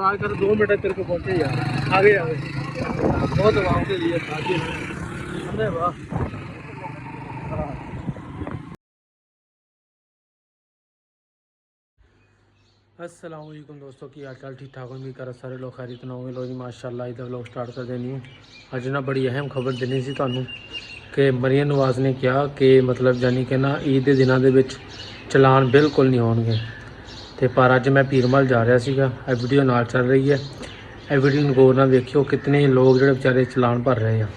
आज कर 2 मिनट तेरे को पहुंचे यार। आगे आगे बहुत आवाम के लिए अरे वाह। अस्सलाम वालेकुम दोस्तों, की हाल चाल? ठीक ठाक उम्मीद कर सारे लोग खैरियत ना होंगे। लो जी माशाअल्लाह इधर व्लॉग स्टार्ट कर देनी हूँ। अज ना बड़ी अहम खबर देनी सी तुहानू कि मरियम नवाज़ ने कहा कि मतलब जानी कि ना ईद के दिनों के चलान बिल्कुल नहीं होणगे। तो पर अज मैं पीरमल जा रहा सीगा, ये वीडियो नाल चल रही है। ये वीडियो गौर ना देखियो, कितने लोग जो बेचारे चलान भर रहे हैं,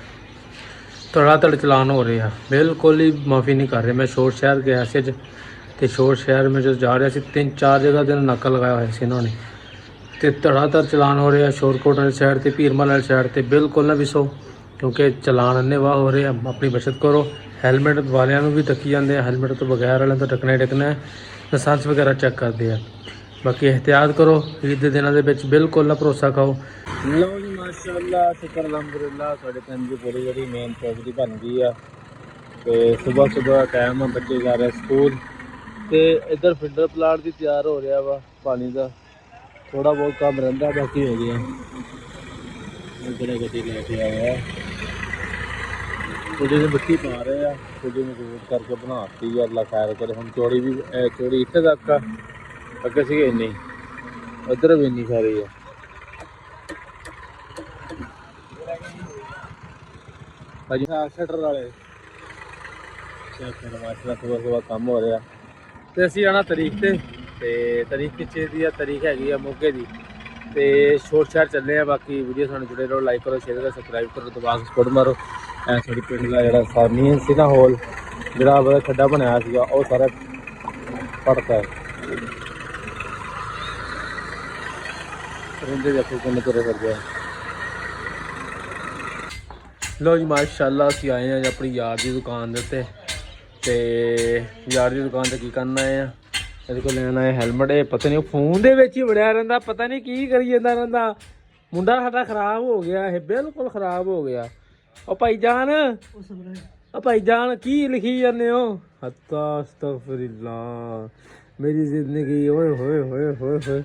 धड़ाधड़ चलान हो रहे हैं, बिल्कुल ही माफ़ी नहीं कर रहे। मैं शोर शहर गया से अज, तो शोर शहर में जो जा रहा सी 3-4 जगह दिन नाका लगाया हुआ से इन्होंने, तो धड़ाधड़ चलान हो रहे हैं। शोरकोट वाली साइड से, पीरमल वाली साइड से बिल्कुल ना विसो, क्योंकि चलान अन्ने वाह हो रहे हैं। अपनी बचत करो। हैलमेट वालों भी तकी जाते हैं, हैलमेट तो बगैर वाले तो टकना ही टकना है। लाइसेंस वगैरह चेक करते हैं। बाकी एहतियात करो, ईद के दिनों के बिल्कुल ना भरोसा खाओ। लो जी माशाअल्लाह, शुक्र अलहमदुलिल्लाह, साढ़े 3 की पूरी जी मेन चौक की बन गई है। तो सुबह सुबह टाइम है, बच्चे जा रहे हैं स्कूल। तो इधर फिल्टर प्लांट भी तैयार हो रहा वा, पानी का थोड़ा बहुत काम रहा, बाकी हो गया। इधर गड्डी लेके आया, कुछ ने मिट्टी पा रहे हैं, कुछ ने रोड करके बनाती है। अल्लाह खैर करे। हम चौड़ी भी चौड़ी इतने तक आ, अगे से इन्नी, उधर भी इन्नी सारी है। भाजी शटर वाले सुबह सुबह काम हो रहा। तो असी आना तरीक से, तरीक किचे की तरीक हैगी मोगे की। तो शोर शहर चले हैं। बाकी वीडियो सानू जुड़े रहो, लाइक करो, शेयर करो, सबसक्राइब करो, दबा के सपोर्ट मारो। साड़ी पिंड का जो सारनी से ना होल जो खड्डा बनाया वो सारा पड़ता है। परिंदे देखो किन्ने तुरे फिरदे। लो जी माशाअल्लाह, असीं आए हैं अपनी यार की दुकान के उत्ते। तो यार की दुकान से की करना आए हैं, ये को लेना है हैलमेट। ये पता नहीं फोन के ही बड़िया रहा, पता नहीं की करी जाता रहा। मुंडा साडा खराब हो गया है, बिल्कुल खराब हो गया। ओ भाईजान, ओ भाईजान की लिखी जाने हो? अस्तगफिरुल्लाह, मेरी जिंदगी ओए होए होए होए होए,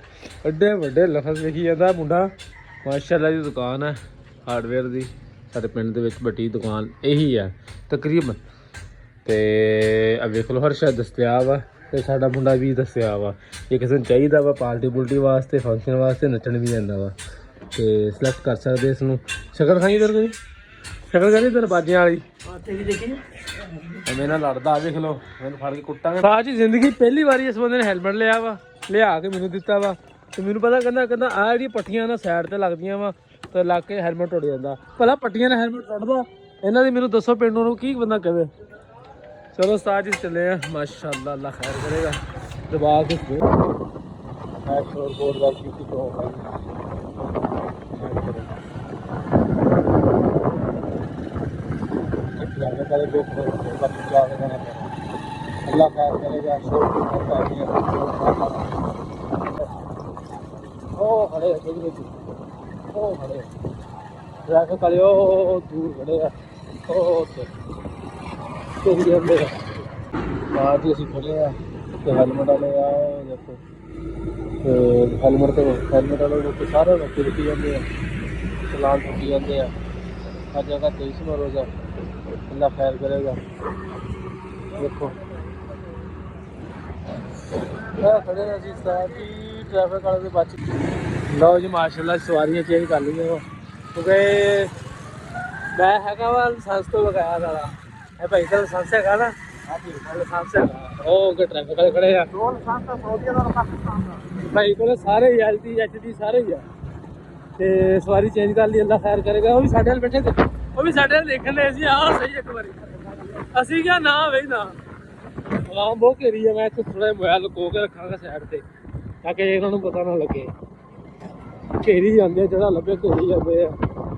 एडे वड्डे लफ्ज़ लिखी जाता मुंडा। माशाअल्लाह की दुकान है हार्डवेयर की, साडे पिंड दे विच बड़ी दुकान यही है तकरीबन। तो वेख लो हर शायद दस्तियाब है। तो साडा मुंडा भी दस्तियाब आ, जे किसी चाहिए वा पार्टी पुल्टी वास्ते, फंक्शन वास्ते, नचन भी जाता वा, तो सिलेक्ट कर सकते इसनों। शक्ल खाई इधर कोई शक्ल करी इधर बाजियां वाली मेरे नाल लड़दा। देख लो मैंने फड़ के कुट्टांगे। साज जिंदगी पहली बार इस बंदे ने हैलमेट लिया वा, लिया के मैनू दिता वा। तो मैनू पता कहना आ जी पट्टियां ना साइड से लगदियां वा, तो लग के हैलमेट टुट जाता। भला पट्टियां ने हैलमेट टुटदा? इन्हां दी मैनू दसो पिंड नूं की बंदा कहे। चलो साज चले हैं माशाअल्लाह, अल्लाह खैर करेगा। दबा के शोरकोट का अल्लाह खैर करेगा। ओ खड़े ओ खड़े ट्रैफिक वाले दूर खड़े हैं। आज ही असीं खड़े हैं तो हैलमेट वाले आओ देखो। तो हैलमेट वाले लोग सारे लोग रुकी जाते हैं, चलान ठुकी जाते हैं। हर जगह 23वां रोज़ा, अल्लाह खैर करेगा। देखो खड़े असीं सारी ट्रैफिक वाले तो बच। लो जी माशाअल्लाह, सवारियां चेंज कर ली क्योंकि मैं हैगा वा लाइसेंस तो लगाया था। है भाई का लाइसेंस है ना? लाइसेंस है। ट्रैफिक वाले खड़े हैं भाई को सारे एल डी एच डी सारे ही है। तो सवारी चेंज कर ली, अल्लाह खैर करेगा। वो भी साढ़े वाल बैठे थे, वो भी साढ़े देखने आ सही एक बार असी क्या ना बई ना आवाम बहुत घेरी है। मैं थोड़ा मोबाइल लुको के रखा साइड से ताकि इन्होंने पता ना लगे। घेरी जाते जगह लभे घेरी जाते हैं।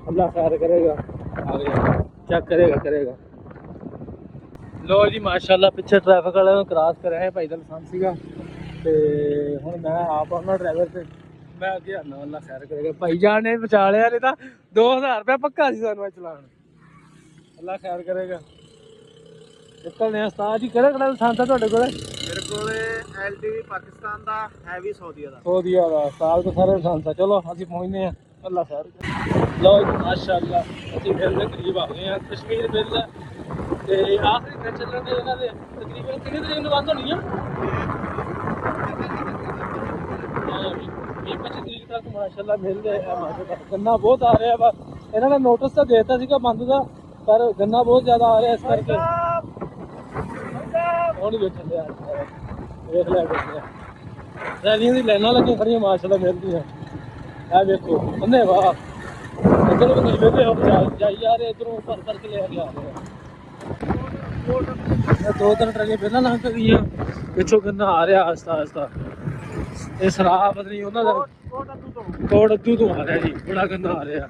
अल्लाह खैर करेगा, आगे चेक करेगा। लो जी माशाअल्लाह, पिछे ट्रैफिक वाले क्रॉस कराया है भाई का लाइसेंस सीगा। तो हुण मैं आप आना ड्राइवर से, मैं अगे आना। अल्लाह खैर करेगा। भाईजान ने बचा लिया, नहीं तो 2000 रुपया पक्का सी सानू चलान। अल्लाह खैर करेगा। निकलने उस्ताद जी, केड़ा लाइसेंस है तुहाडे कोल? मेरे ਕੋਲੇ LTV ਪਾਕਿਸਤਾਨ ਦਾ ਹੈਵੀ ਸੌਦੀਆ ਦਾ ਸੌਦੀਆ ਦਾ ਸਾਲ ਤੋਂ ਸਾਰੇ ਸੰਸਾ। ਚਲੋ ਅਸੀਂ ਪਹੁੰਚਦੇ ਹਾਂ ਅੱਲਾ ਖੈਰ ਕਰੇ। ਲਓ ਜੀ ਮਾਸ਼ਾਅੱਲਾ ਅਸੀਂ ਬਿੱਲ ਦੇ ਕਰੀਬ ਆ ਗਏ ਹਾਂ। ਕਸ਼ਮੀਰ ਬਿੱਲ ਤੇ ਆਖਰੀ ਦਿਨ ਚੱਲਣ ਦੇ ਇਹਨਾਂ ਦੇ ਤਕਰੀਬਨ ਕਿੰਨੀ ਤਰੀਕ ਨੂੰ ਬੰਦ ਹੋਣੀ ਆ? 20-25 ਤਰੀਕ ਤੱਕ ਮਾਸ਼ਾਅੱਲਾ ਮਿਲਦੇ ਆ। ਗੰਨਾ ਬਹੁਤ ਆ ਰਿਹਾ ਵਾ। ਇਹਨਾਂ ਨੇ ਨੋਟਿਸ ਤਾਂ ਦੇ ਦਿੱਤਾ ਸੀਗਾ ਬੰਦ ਦਾ, ਪਰ ਗੰਨਾ ਬਹੁਤ ਜ਼ਿਆਦਾ ਆ ਰਿਹਾ ਇਸ ਕਰਕੇ ਹੁਣ ਵੇਖਣ ਲਿਆ ਵੇਖ ਲਿਆ ਰੈਲੀਆਂ ਦੀ ਲਾਈਨਾਂ ਲੱਗੀਆਂ ਖੜੀਆਂ ਮਾਸ਼ਾਅੱਲਾ ਮਿਲਦੀਆਂ। ਇਹ ਵੇਖੋ ਅੰਨੇ ਵਾਹ ਇੱਧਰ ਵੀ ਵੇਖਦੇ ਹੋ ਜਾਈ ਜਾ ਰਹੇ ਇੱਧਰੋਂ ਭਰ ਭਰ ਕੇ ਲੈ ਕੇ ਆ ਰਹੇ ਆ। ਦੋ ਤਿੰਨ ਟਰਾਲੀਆਂ ਪਹਿਲਾਂ ਲੰਘ ਗਈਆਂ, ਪਿੱਛੋਂ ਗੰਨਾ ਆ ਰਿਹਾ ਆਸਤਾ ਆਸਤਾ। ਇਹ ਸਰਾਬ ਪਤਾ ਨਹੀਂ ਉਹਨਾਂ ਦਾ ਕੋਟ ਅੱਧੂ ਤੋਂ ਆ ਰਿਹਾ ਜੀ, ਬੜਾ ਗੰਨਾ ਆ ਰਿਹਾ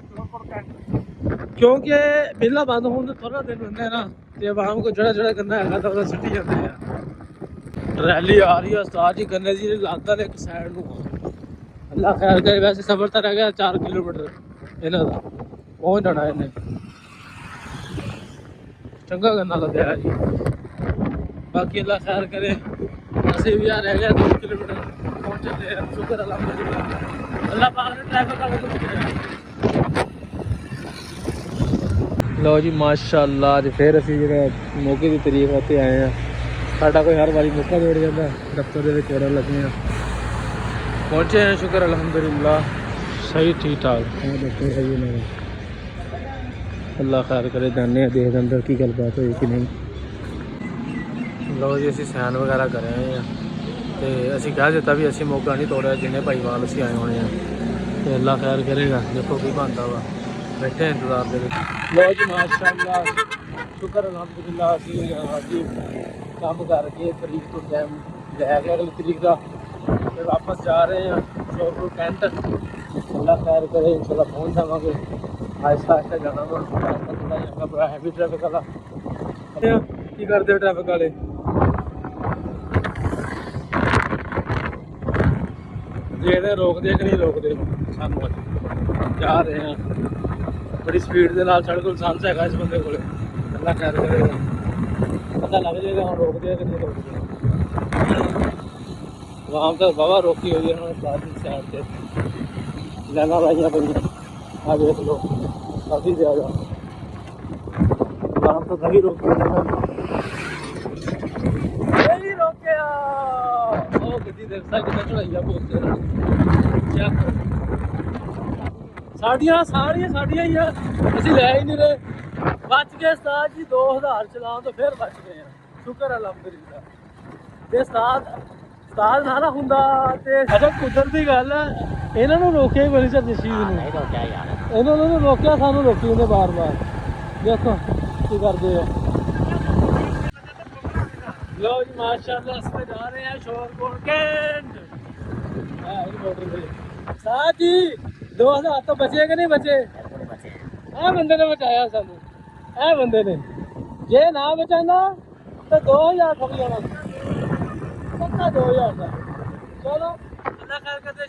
ਕਿਉਂਕਿ ਪਹਿਲਾਂ ਬੰਦ ਹੋਣ ਦੇ ਥੋੜਾ ਦਿਨ ਹੁੰਦੇ ਨਾ ਤੇ ਆਵਾਮ ਕੋ ਜਿਹੜਾ ਗੰਨਾ ਹੈਗਾ ਤਾਂ ਉਹਦਾ ਸਿੱਟੀ ਜਾਂਦੇ ਆ। ਰੈਲੀ ਆ ਰਹੀ ਹੈ ਉਸਤਾਦ ਜੀ ਗੰਨੇ ਦੀ ਲਾਗਾਂ ਦੇ ਇੱਕ ਸਾਈਡ ਨੂੰ। ਅੱਲਾ ਖੈਰ ਕਰੇ। ਵੈਸੇ ਸਫ਼ਰ ਤਾਂ ਰਹਿ ਗਿਆ 4 ਕਿਲੋਮੀਟਰ ਇਹਨਾਂ ਦਾ, ਪਹੁੰਚ ਜਾਣਾ ਇਹਨੇ। ਚੰਗਾ ਗੰਨਾ ਲੱਗਿਆ ਜੀ। ਬਾਕੀ ਅੱਲਾ ਖੈਰ ਕਰੇ। ਅਸੀਂ ਵੀ ਆ ਰਹਿ ਗਿਆ 2 ਕਿਲੋਮੀਟਰ ਪਹੁੰਚਦੇ ਆ। ਸ਼ੁਕਰ ਅਲਹਮਦੁਲਿल्लाह ਅੱਲਾ ਪਾਕ ਨੇ ਟ੍ਰੈਫਿਕ ਵਾਲੇ ਤੋਂ ਬਚਾਇਆ। ਲਓ ਜੀ ਮਾਸ਼ਾਅੱਲਾ ਅੱਜ ਫਿਰ ਅਸੀਂ ਜਿਹੜਾ ਮੋਗੇ ਦੀ ਤਰੀਕ ਉੱਤੇ ਆਏ ਆ। ਸਾਡਾ ਕੋਈ ਹਰ ਵਾਰੀ ਮੌਕਾ ਜੋੜ ਜਾਂਦਾ ਦਫ਼ਤਰ ਦੇ ਵਿੱਚ ਵੜਨ ਲੱਗੇ ਆ। ਪਹੁੰਚੇ ਆ ਸ਼ੁਕਰ ਅਲਹਮਦੁਲਿल्लाह ਸਹੀ ਠੀਕ ਠਾਕ। ਦੇਖੋ ਸਹੀ ਇਹਨਾਂ ਦਾ ਅੱਲਾ ਖੈਰ ਕਰੇ। ਜਾਣੇ ਆ ਦੇਖਦੇ ਅੰਦਰ ਕੀ ਗੱਲਬਾਤ ਹੋਈ ਕਿ ਨਹੀਂ। ਲਓ ਜੀ ਅਸੀਂ ਸੈਨ ਵਗੈਰਾ ਕਰ ਆਏ ਆ ਤੇ ਅਸੀਂ ਕਹਿ ਦਿੱਤਾ ਵੀ ਅਸੀਂ ਮੌਕਾ ਨਹੀਂ ਤੋੜਿਆ ਜਿੰਨੇ ਭਾਈਵਾਲ ਅਸੀਂ ਆਏ ਹੋਣੇ ਆ ਤੇ ਅੱਲਾ ਖੈਰ ਕਰੇਗਾ। ਦੇਖੋ ਕੀ ਬਣਦਾ ਵਾ, ਬੈਠੇ ਇੰਤਜ਼ਾਰ ਦੇ ਵਿੱਚ। ਲਓ ਜੀ ਮਾਸ਼ਾਅੱਲਾ ਸ਼ੁਕਰ ਅਲਹਮਦੁਲਿल्लाह ਅਸੀਂ ਅੱਜ ਕੰਮ ਕਰਕੇ ਤਰੀਕ ਤੋਂ ਟਾਈਮ ਲੈ ਕੇ ਅਗਲੀ ਤਰੀਕ ਦਾ ਤੇ ਵਾਪਸ ਜਾ ਰਹੇ ਹਾਂ ਸ਼ੋਪੁਰ ਕੈਂਟ। ਅੱਲਾ ਖੈਰ ਕਰੇ ਇੰਸ਼ਾਅੱਲਾ ਪਹੁੰਚ ਜਾਵਾਂਗੇ। ਆਹਿਸਤਾ ਆਹਿਸਤਾ ਜਾਣਾ ਵਾ, ਥੋੜਾ ਜਿਹਾ ਬੜਾ ਹੈਵੀ ਟ੍ਰੈਫਿਕ ਵਾਲਾ। ਕੀ ਕਰਦੇ ਟ੍ਰੈਫਿਕ ਵਾਲੇ? ਜਿਹੜੇ ਰੋਕਦੇ ਕਿ ਨਹੀਂ ਰੋਕਦੇ ਸਾਨੂੰ। ਅੱਜ ਜਾ ਰਹੇ ਹਾਂ ਬੜੀ ਸਪੀਡ ਦੇ ਨਾਲ। ਸਾਡੇ ਕੋਲ ਲਾਇਸੈਂਸ ਹੈਗਾ ਇਸ ਬੰਦੇ ਕੋਲ। ਅੱਲਾ ਖੈਰ ਕਰੇਗਾ, ਪਤਾ ਲੱਗ ਜਾਏਗਾ ਹੁਣ ਰੋਕਦੇ ਆ ਕਿ ਨਹੀਂ ਰੋਕਦੇ। ਆਵਾਮ ਤਾਂ ਵਾਹਵਾ ਰੋਕੀ ਹੋਈ ਹੈ ਉਹਨਾਂ ਨੇ ਬਾਅਦ ਦੀ ਸਾਈਡ 'ਤੇ ਲਾਈਨਾਂ ਲਾਈਆਂ ਪਈਆਂ। ਆਹ ਵੇਖ ਲਓ ਕਾਫੀ ਜ਼ਿਆਦਾ ਆਵਾਮ ਤਾਂ ਸਹੀ ਰੋਕੀ ਨਹੀਂ ਰੋਕਿਆ। ਉਹ ਗੱਡੀ ਦੇਖ ਸਕਦੇ ਚੜਾਈ ਆ ਪੋਸਟਰ ਚੱਕ ਸਾਡੀਆਂ ਸਾਰੀਆਂ ਸਾਡੀਆਂ ਹੀ ਆ। ਅਸੀਂ ਲੈ ਹੀ ਨਹੀਂ ਰਹੇ। ਬਚ ਗਏ ਉਸਤਾਦ ਜੀ 2000 ਚਲਾਉਣ ਤੋਂ ਫਿਰ ਬਚ ਗਏ ਆ। ਸ਼ੁਕਰ ਅਲਹਮਦੁਲਿल्लाह। ਤੇ ਉਸਤਾਦ ਨਾ ਹੁੰਦਾ ਤੇ ਅੱਛਾ ਕੁਦਰਤੀ ਗੱਲ ਹੈ। ਇਹਨਾਂ ਨੂੰ ਰੋਕਿਆ ਹੀ ਬੜੀ ਚੀਜ਼ ਨੂੰ ਇਹਨਾਂ ਨੂੰ ਰੋਕਿਆ, ਸਾਨੂੰ ਰੋਕੀ ਉਹਨੇ ਬਾਰ-ਬਾਰ। ਦੇਖੋ ਕੀ ਕਰਦੇ ਆ। ਲਓ ਜੀ ਮਾਸ਼ਾਅੱਲਾ ਅਸੀਂ ਜਾ ਰਹੇ ਹਾਂ ਸ਼ੋਰਪੁਰ ਕੈਂਟ। ਸਾਥ ਜੀ 2000 ਤੋਂ ਬਚੇ ਕਿ ਨਹੀਂ ਬਚੇ? ਇਹ ਬੰਦੇ ਨੇ ਬਚਾਇਆ ਸਾਨੂੰ। ਇਹ ਬੰਦੇ ਨੇ ਜੇ ਨਾ ਬਚਾਉਂਦਾ ਤਾਂ 2000 ਖਪ ਜਾਣਾ ਪੱਕਾ 2000 ਦਾ। ਚਲੋ ਅੱਲਾ ਖੈਰ ਕਰੇ।